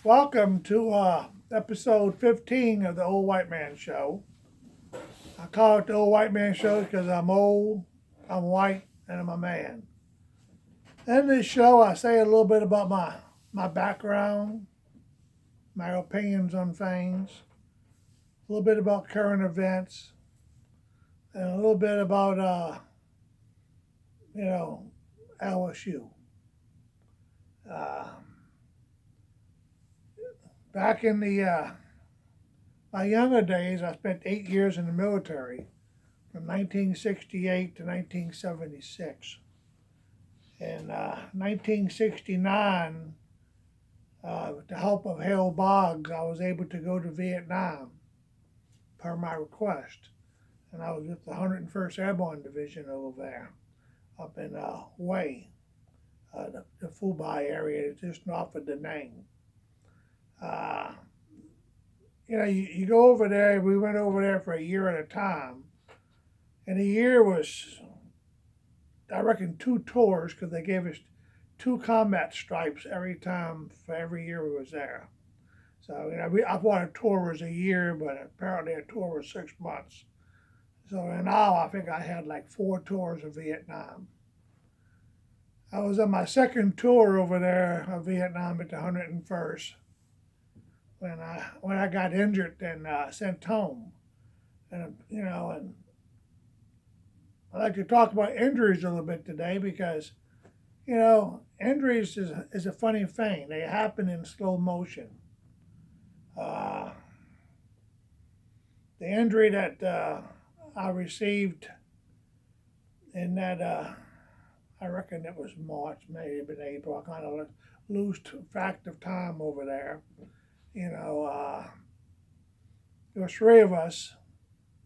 Welcome to episode 15 of the Old White Man Show. I call it the Old White Man Show because I'm old, I'm white, and I'm a man. In this show, I say a little bit about my background, my opinions on things, a little bit about current events, and a little bit about, you know, LSU. Uh, Back in my younger days, I spent 8 years in the military from 1968 to 1976. In 1969, with the help of Hale Boggs, I was able to go to Vietnam per my request. And I was with the 101st Airborne Division over there, up in Hue, the Phu Bai area, just north of Da Nang. Uh, you go over there, we went over there for a year at a time. And the year was, I reckon, two tours because they gave us two combat stripes every time for every year we was there. So I thought a tour was a year, but apparently a tour was 6 months. So in all, I think I had like four tours of Vietnam. I was on my second tour over there of Vietnam at the 101st when I got injured and sent home. And I'd like to talk about injuries a little bit today because injuries is a funny thing. They happen in slow motion. Uh, the injury that I received in that, I reckon it was March, maybe April. I kind of lose track of time over there. You know, there was three of us,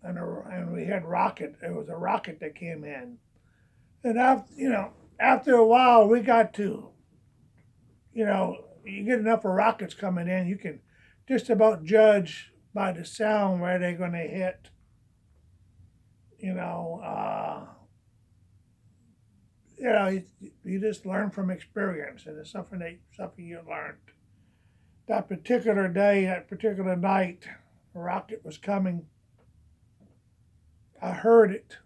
and we had rocket. It was a rocket that came in, and after a while, we got to, you get enough of rockets coming in, you can just about judge by the sound where they're going to hit. You know, uh, you just learn from experience, and it's something you learned. That particular day, that particular night, a rocket was coming. I heard it,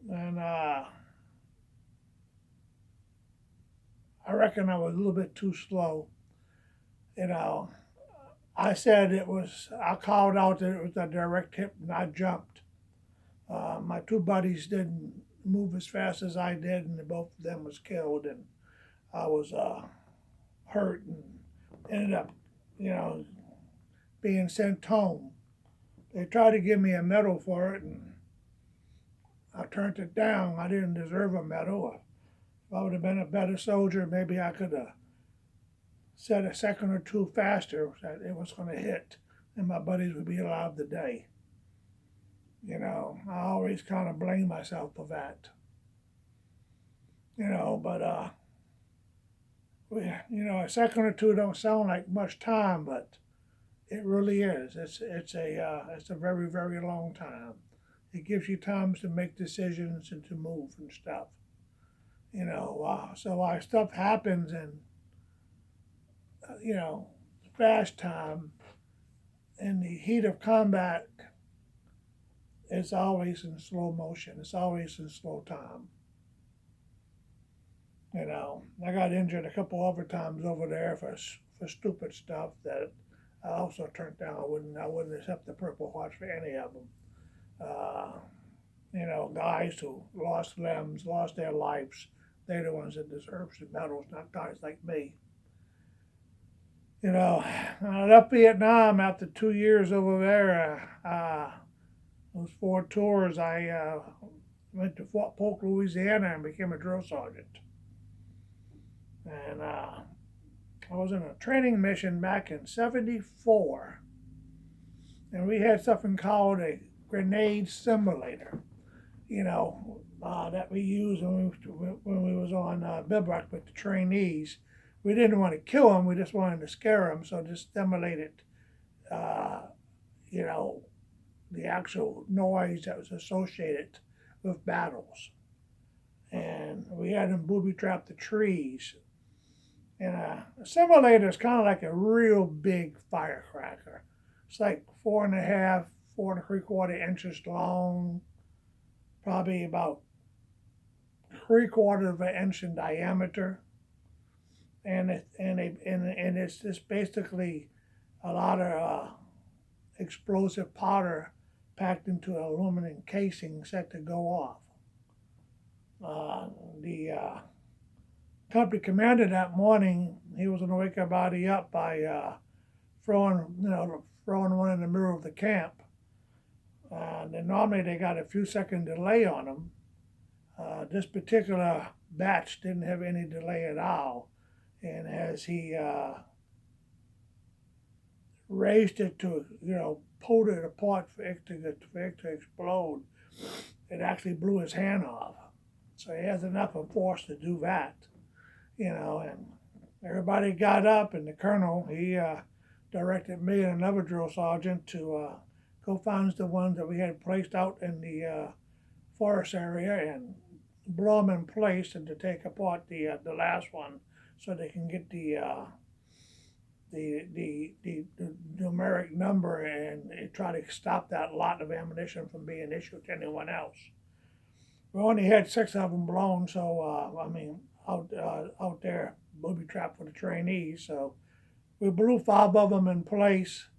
and I reckon I was a little bit too slow. You know, I said it was. I called out that it was a direct hit, and I jumped. My two buddies didn't move as fast as I did, and both of them was killed, and I was hurt and ended up, you know, being sent home. They tried to give me a medal for it, and I turned it down. I didn't deserve a medal. If I would have been a better soldier, maybe I could have said a second or two faster that it was going to hit, and my buddies would be alive today. I always kind of blame myself for that. But a second or two don't sound like much time, but it really is. It's a very very long time. It gives you time to make decisions and to move and stuff. So our stuff happens in you know fast time. In the heat of combat, it's always in slow motion. It's always in slow time. I got injured a couple other times over there for stupid stuff that I also turned down. I wouldn't accept the Purple Hearts for any of them. Uh, guys who lost limbs, lost their lives, they're the ones that deserve the medals, not guys like me. I left Vietnam after 2 years over there. Those four tours, I went to Fort Polk, Louisiana, and became a drill sergeant. And I was in a training mission back in '74, and we had something called a grenade simulator. That we used when we was on bivouac with the trainees. We didn't want to kill them; we just wanted to scare them. So just simulated, uh, you know, the actual noise that was associated with battles. And we had them booby trap the trees. And a simulator is kind of like a real big firecracker. It's like 4.5, 4 3/4 inches long, probably about 3/4 of an inch in diameter, and it's just basically a lot of explosive powder packed into an aluminum casing set to go off. The company commander that morning, he was going to wake everybody up by throwing one in the middle of the camp. And normally they got a few second delay on them. This particular batch didn't have any delay at all, and as he raised it to pulled it apart for it to explode, it actually blew his hand off. So he has enough of force to do that, and everybody got up, and the colonel, he directed me and another drill sergeant to go find the ones that we had placed out in the forest area and blow them in place, and to take apart the last one so they can get the numeric number and try to stop that lot of ammunition from being issued to anyone else. We only had 6 of them blown, so out there booby trap for the trainees. So we blew 5 of them in place,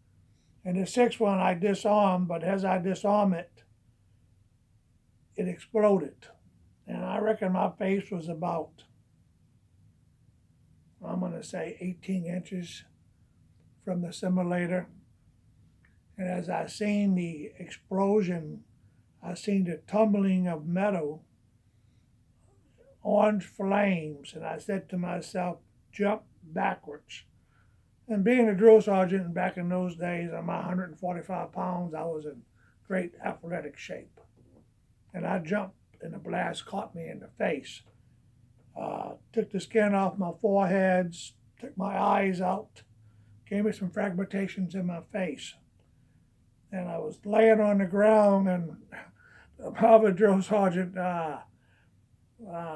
and the 6th one I disarmed. But as I disarmed it, it exploded, and I reckon my face was about, I'm going to say, 18 inches from the simulator. And as I seen the explosion, I seen the tumbling of metal, orange flames, and I said to myself, jump backwards. And being a drill sergeant back in those days, I'm 145 pounds, I was in great athletic shape. And I jumped, and the blast caught me in the face. Took the skin off my foreheads, took my eyes out, gave me some fragmentations in my face. And I was laying on the ground, and the other drill sergeant,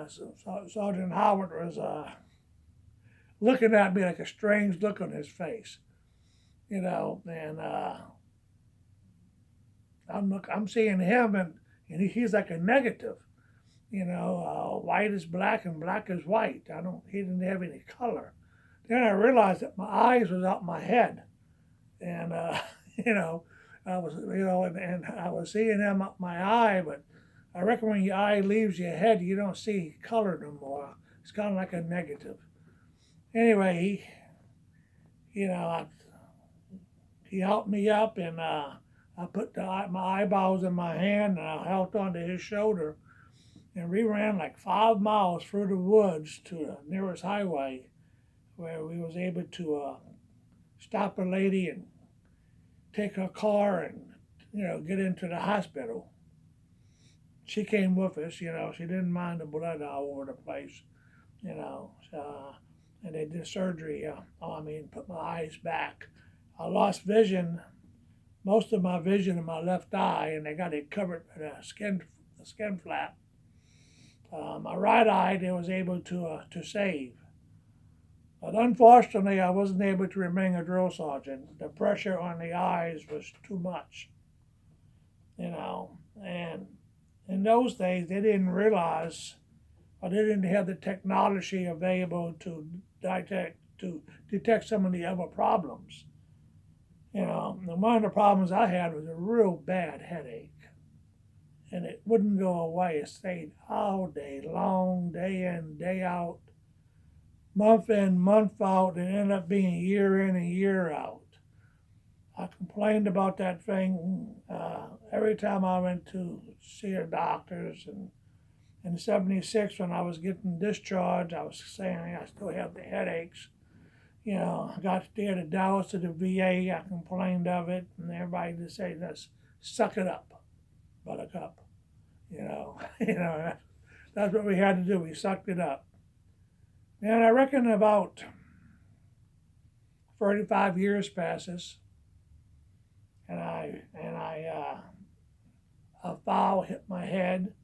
Sergeant Howard, was looking at me like a strange look on his face, and I'm seeing him, and he's like a negative, white is black and black is white. He didn't have any color. Then I realized that my eyes was out my head, and I was, and I was seeing him up my eye, but I reckon when your eye leaves your head, you don't see color no more. It's kind of like a negative. Anyway, he helped me up, and I put my eyeballs in my hand, and I held onto his shoulder, and we ran like 5 miles through the woods to the nearest highway, where we was able to stop a lady and take her car and get into the hospital. She came with us. She didn't mind the blood all over the place. And they did surgery on me and put my eyes back. I lost vision, most of my vision in my left eye, and they got it covered with a skin flap. My right eye they was able to save. But unfortunately, I wasn't able to remain a drill sergeant. The pressure on the eyes was too much, and in those days they didn't realize, or they didn't have the technology available to detect some of the other problems. And one of the problems I had was a real bad headache, and it wouldn't go away. It stayed all day long, day in, day out, month in, month out, and ended up being year in and year out. I complained about that thing every time I went to see the doctors. And in '76, when I was getting discharged, I was saying I still have the headaches. I got there to Dallas to the VA. I complained of it, and everybody just said, "Let's suck it up, buttercup." That's what we had to do. We sucked it up. And I reckon about 35 years passes, and a foul hit my head.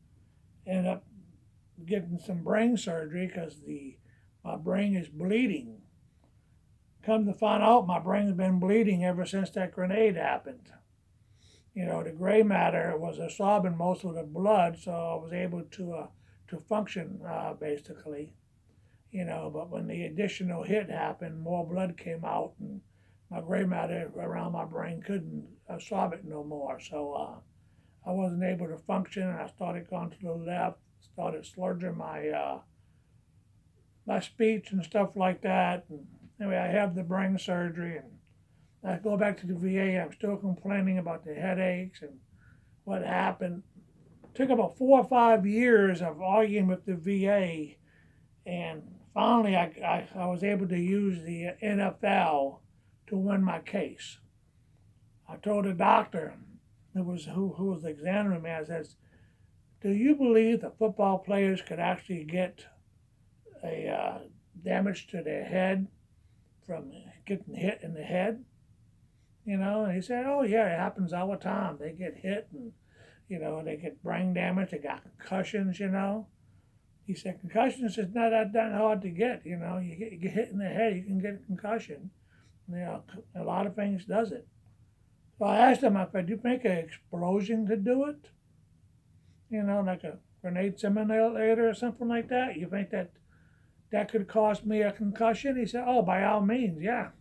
Ended up getting some brain surgery because the My brain is bleeding. Come to find out, my brain's been bleeding ever since that grenade happened. The gray matter was absorbing most of the blood, so I was able to function basically. But when the additional hit happened, more blood came out, and my gray matter around my brain couldn't absorb it no more. So I wasn't able to function, and I started going to the left, started slurring my speech and stuff like that. And anyway, I have the brain surgery, and I go back to the VA. I'm still complaining about the headaches and what happened. It took about 4 or 5 years of arguing with the VA, and finally I was able to use the NFL to win my case. I told the doctor who was examining me, I says, "Do you believe that football players could actually get a damage to their head from getting hit in the head?" And he said, "Oh yeah, it happens all the time. They get hit, and they get brain damage. They got concussions. He said, concussions is not that hard to get. You get hit in the head, you can get a concussion. A lot of things does it." So I asked him, if I do make an explosion to do it, like a grenade simulator or something like that, you think that could cause me a concussion? He said, "Oh, by all means, yeah."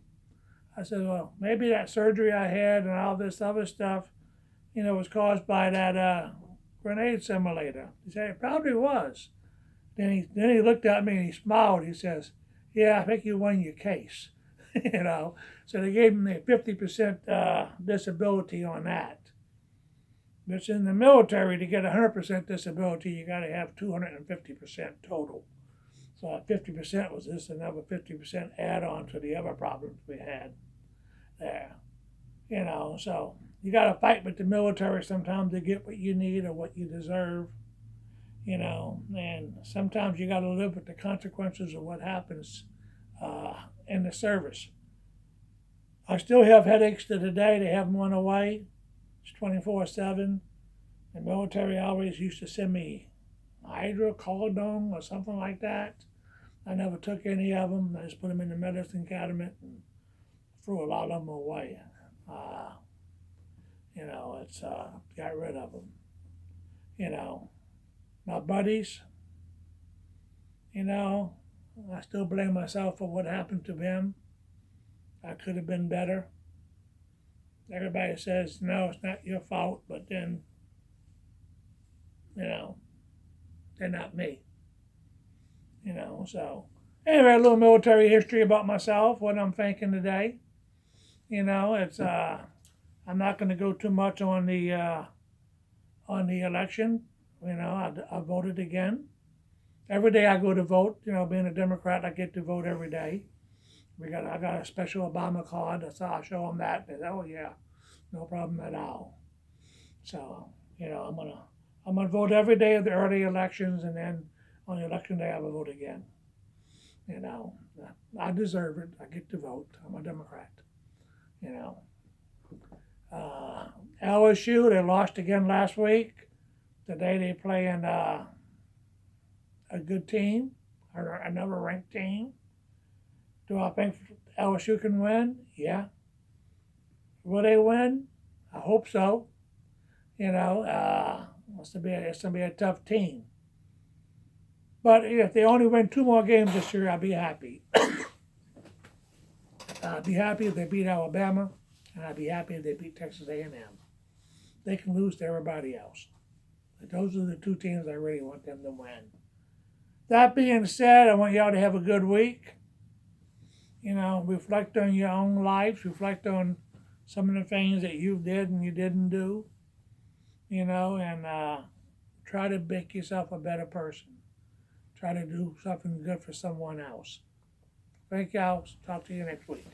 I said, "Well, maybe that surgery I had and all this other stuff, was caused by that grenade simulator." He said, "It probably was." Then he looked at me and he smiled. He says, "Yeah, I think you won your case." So they gave me a 50% disability on that. But in the military, to get 100% disability, you got to have 250% total. So 50% was just another 50% add on to the other problems we had there. So you got to fight with the military sometimes to get what you need or what you deserve. And sometimes you got to live with the consequences of what happens in the service. I still have headaches to today. They haven't went away. It's 24/7. The military always used to send me hydrocodone or something like that. I never took any of them. I just put them in the medicine cabinet and threw a lot of them away. It's got rid of them. My buddies, I still blame myself for what happened to them. I could have been better. Everybody says, no, it's not your fault, but then, they're not me. So anyway, a little military history about myself, what I'm thinking today. It's I'm not going to go too much on the election. I voted again. Every day I go to vote. Being a Democrat, I get to vote every day. I got a special Obama card, so I'll show them that. They say, "Oh yeah, no problem at all." So I'm gonna vote every day of the early elections, and then on the election day I will vote again. I deserve it. I get to vote. I'm a Democrat. LSU, they lost again last week. Today they playing a good team, or another ranked team. Do I think LSU can win? Yeah. Will they win? I hope so. It's gonna be a tough team. But if they only win 2 more games this year, I'll be happy. I'd be happy if they beat Alabama, and I'd be happy if they beat Texas A&M. They can lose to everybody else. But those are the 2 teams I really want them to win. That being said, I want y'all to have a good week. Reflect on your own lives. Reflect on some of the things that you did and you didn't do. And try to make yourself a better person. Try to do something good for someone else. Thank y'all. Talk to you next week.